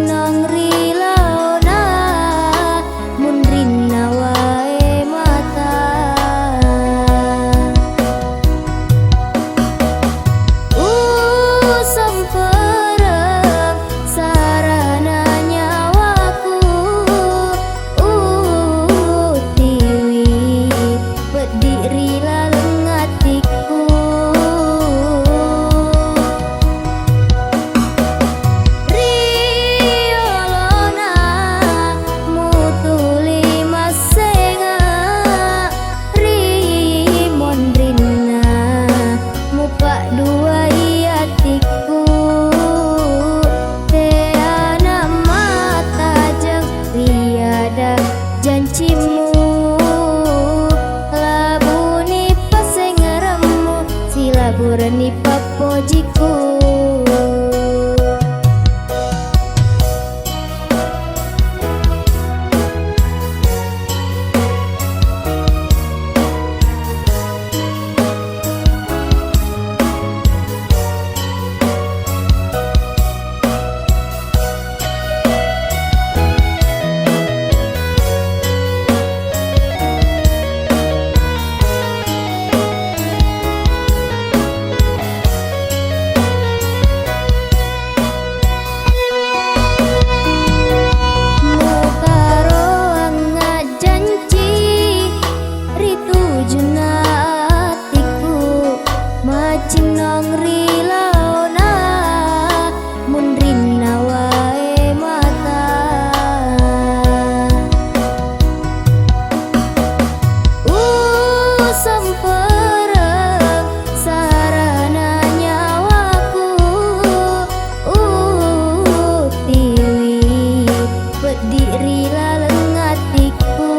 Macinong rilauna mun rina wae mata sampereng sarana nyawaku tiwi berdiri laleng hatiku riolona mutuli masenga rimon rina mupak dua hatiku teana mata jeng tiada janjimu labuni pasengeremu silaburani papojiku Macinong rilauna mun rina wae mata sampereng sarana nyawaku tiwi berdiri laleng hatiku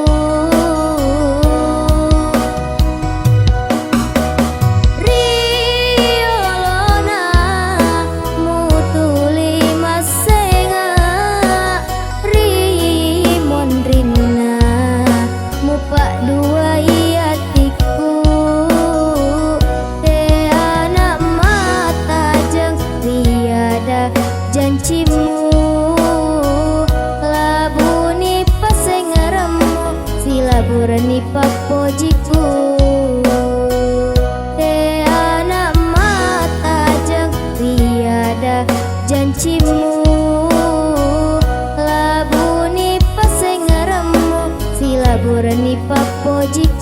janjimu labuni pasengeremu silaburani papojiku teana mata jeng tiada janjimu labuni pasengeremu silaburani papojiku